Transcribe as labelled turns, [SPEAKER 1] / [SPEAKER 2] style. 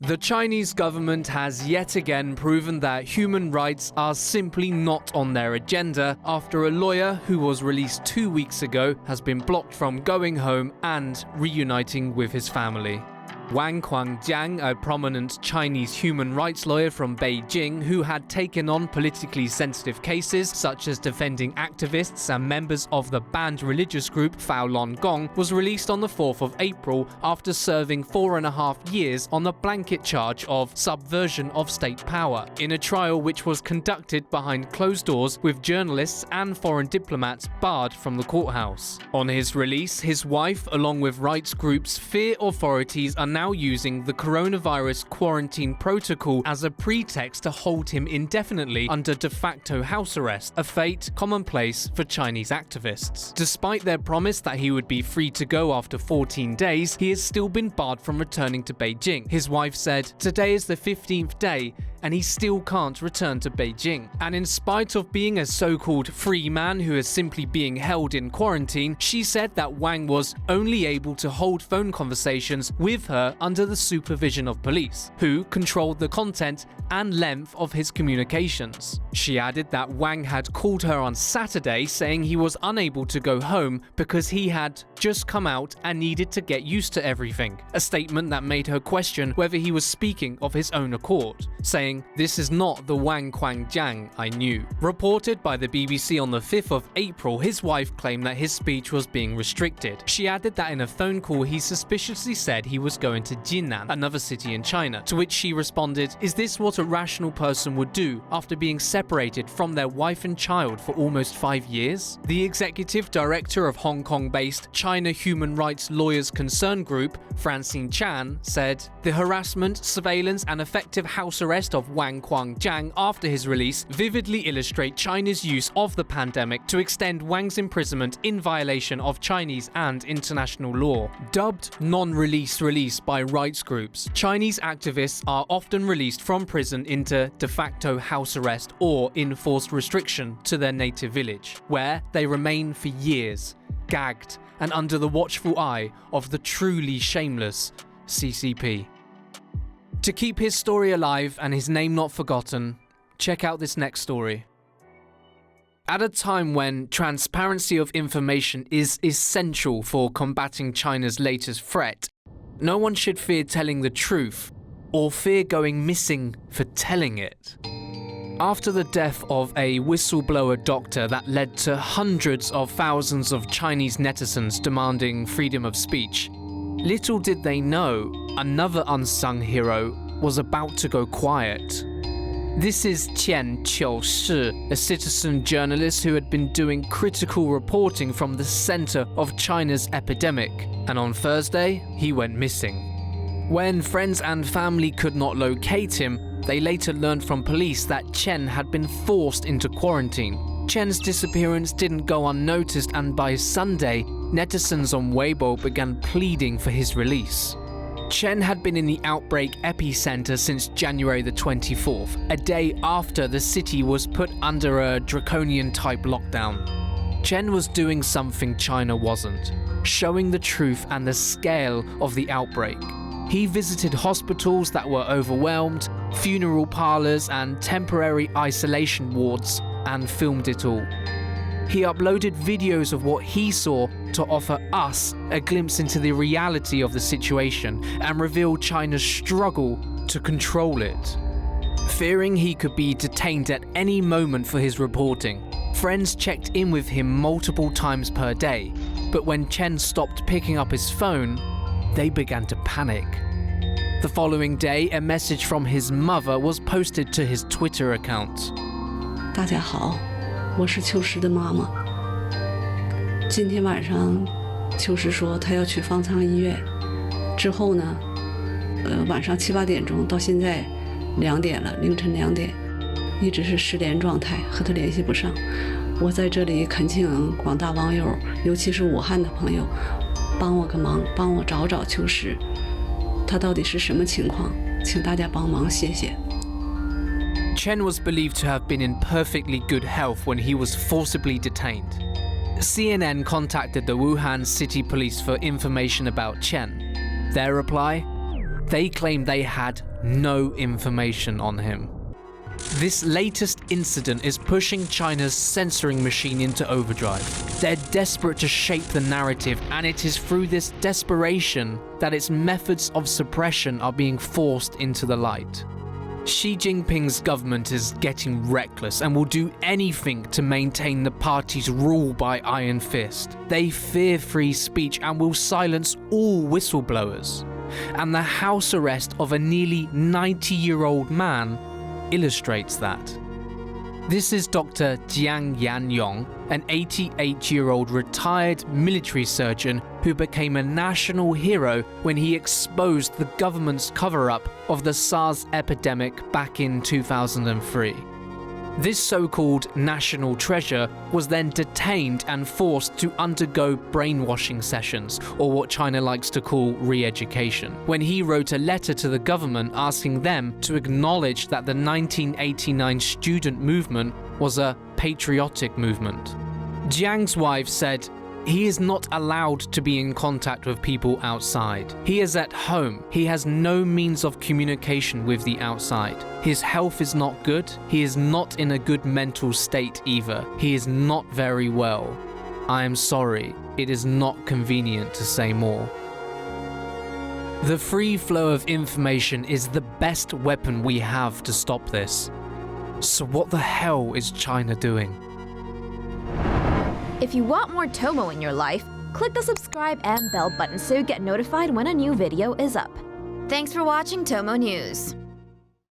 [SPEAKER 1] The Chinese government has yet again proven that human rights are simply not on their agenda after a lawyer who was released 2 weeks ago has been blocked from going home and reuniting with his family. Wang Quangjiang, a prominent Chinese human rights lawyer from Beijing who had taken on politically sensitive cases such as defending activists and members of the banned religious group Falun Gong, was released on the 4th of April after serving 4.5 years on the blanket charge of subversion of state power, in a trial which was conducted behind closed doors with journalists and foreign diplomats barred from the courthouse. On his release, his wife, along with rights groups, fear authorities are now using the coronavirus quarantine protocol as a pretext to hold him indefinitely under de facto house arrest, a fate commonplace for Chinese activists. Despite their promise that he would be free to go after 14 days, he has still been barred from returning to Beijing. His wife said, "Today is the 15th day, and he still can't return to Beijing." And in spite of being a so-called free man who is simply being held in quarantine, she said that Wang was only able to hold phone conversations with her under the supervision of police, who controlled the content and length of his communications. She added that Wang had called her on Saturday saying he was unable to go home because he had just come out and needed to get used to everything, a statement that made her question whether he was speaking of his own accord, saying, "This is not the Wang Quangjiang I knew." Reported by the BBC on the 5th of April, his wife claimed that his speech was being restricted. She added that in a phone call he suspiciously said he was going to Jinan, another city in China, to which she responded, "Is this what a rational person would do after being separated from their wife and child for almost 5 years?" The executive director of Hong Kong-based China Human Rights Lawyers Concern Group, Francine Chan, said, "The harassment, surveillance and effective house arrest of Wang Quangjiang after his release vividly illustrate China's use of the pandemic to extend Wang's imprisonment in violation of Chinese and international law." Dubbed non-release release by rights groups, Chinese activists are often released from prison into de facto house arrest or enforced restriction to their native village, where they remain for years, gagged and under the watchful eye of the truly shameless CCP. To keep his story alive and his name not forgotten, check out this next story. At a time when transparency of information is essential for combating China's latest threat, no one should fear telling the truth or fear going missing for telling it. After the death of a whistleblower doctor that led to hundreds of thousands of Chinese netizens demanding freedom of speech, little did they know another unsung hero was about to go quiet. This is Qian Qiushi, a citizen journalist who had been doing critical reporting from the center of China's epidemic, and on Thursday, he went missing. When friends and family could not locate him, they later learned from police that Chen had been forced into quarantine. Chen's disappearance didn't go unnoticed, and by Sunday, netizens on Weibo began pleading for his release. Chen had been in the outbreak epicenter since January the 24th, a day after the city was put under a draconian-type lockdown. Chen was doing something China wasn't, showing the truth and the scale of the outbreak. He visited hospitals that were overwhelmed, funeral parlors and temporary isolation wards, and filmed it all. He uploaded videos of what he saw to offer us a glimpse into the reality of the situation and reveal China's struggle to control it. Fearing he could be detained at any moment for his reporting, friends checked in with him multiple times per day, but when Chen stopped picking up his phone, they began to panic. The following day, a message from his mother was posted to his Twitter account.
[SPEAKER 2] 大家好，我是秋实的妈妈。今天晚上，秋实说她要去方舱医院，之后呢，晚上7、8点钟到现在2点了，凌晨2点，一直是失联状态，和她联系不上。我在这里恳请广大网友，尤其是武汉的朋友，帮我个忙，帮我找找秋实，她到底是什么情况？请大家帮忙，谢谢。
[SPEAKER 1] Chen was believed to have been in perfectly good health when he was forcibly detained. CNN contacted the Wuhan City Police for information about Chen. Their reply? They claim they had no information on him. This latest incident is pushing China's censoring machine into overdrive. They're desperate to shape the narrative, and it is through this desperation that its methods of suppression are being forced into the light. Xi Jinping's government is getting reckless and will do anything to maintain the party's rule by iron fist. They fear free speech and will silence all whistleblowers. And the house arrest of a nearly 90-year-old man illustrates that. This is Dr. Jiang Yanyong, an 88-year-old retired military surgeon who became a national hero when he exposed the government's cover-up of the SARS epidemic back in 2003. This so-called national treasure was then detained and forced to undergo brainwashing sessions, or what China likes to call re-education, when he wrote a letter to the government asking them to acknowledge that the 1989 student movement was a patriotic movement. Jiang's wife said, "He is not allowed to be in contact with people outside. He is at home. He has no means of communication with the outside. His health is not good. He is not in a good mental state either. He is not very well. I am sorry. It is not convenient to say more." The free flow of information is the best weapon we have to stop this. So what the hell is China doing?
[SPEAKER 3] If you want more Tomo in your life, click the subscribe and bell button so you get notified when a new video is up. Thanks for watching Tomo News.